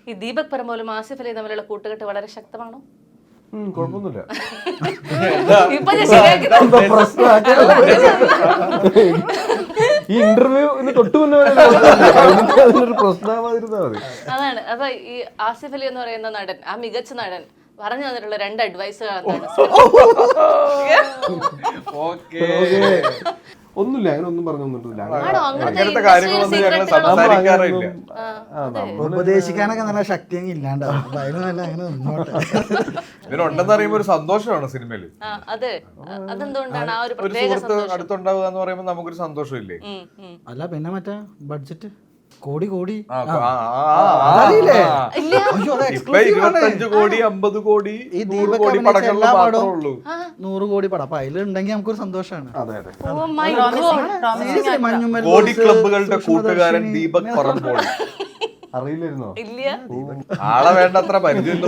ഈ ദീപക് പറമ്പോലും ആസിഫ് അലി തമ്മിലുള്ള കൂട്ടുകെട്ട് വളരെ ശക്തമാണോ? കുഴപ്പമൊന്നുമില്ല. ഇപ്പൊ ഞാൻ ശരിയാക്കി. ഈ ഇന്റർവ്യൂ തൊട്ട് മുന്നേ അതിനൊരു പ്രശ്നമായിരുന്നാ മതി. അതാണ്. അപ്പൊ ഈ ആസിഫ് അലി എന്ന് പറയുന്ന നടൻ, ആ മികച്ച നടൻ പറഞ്ഞു തന്നിട്ടുള്ള 2 അഡ്വൈസുകൾ എന്താണ്? ഒന്നുമില്ല, അങ്ങനെ ഒന്നും പറഞ്ഞൊന്നുമില്ല. ആണോ? അങ്ങനത്തെ കാര്യങ്ങളൊന്നും ഞങ്ങൾ സംസാരിക്കാറില്ല. ഉപദേശിക്കാനൊക്കെ നല്ല ശക്തി അങ്ങ് ഇല്ലാണ്ടാവും. അപ്പൊ അതിനല്ല അങ്ങനെ നിന്നോട്ടെ. ഇവരുണ്ടെന്ന് അറിയുമ്പോ ഒരു സന്തോഷമാണ് സിനിമയില്. അതെ, അതെന്തുകൊണ്ടാണ് ആ ഒരു ഒരു പ്രത്യേക സുഹൃത്ത് അടുത്തുണ്ടാവുക എന്ന് പറയുമ്പോൾ നമുക്കൊരു സന്തോഷമില്ലേ? അല്ല പിന്നെ മറ്റേ ബഡ്ജറ്റ് കോടി അറിയില്ലേ? ഇപ്പൊ 25 കോടി 50 കോടി ഈ ദീപക് കോടി പടങ്ങളിൽ മാത്രമേ ഉള്ളൂ. 100 കോടി പടം. അപ്പൊ അതിലുണ്ടെങ്കിൽ നമുക്കൊരു സന്തോഷമാണ്. Oh my God. കോടി ക്ലബുകളുടെ കൂട്ടുകാരൻ ദീപക് പറമ്പോൾ. അറിയില്ലായിരുന്നോ? ഇല്ല. ആളെ വേണ്ടത്ര പരിചയം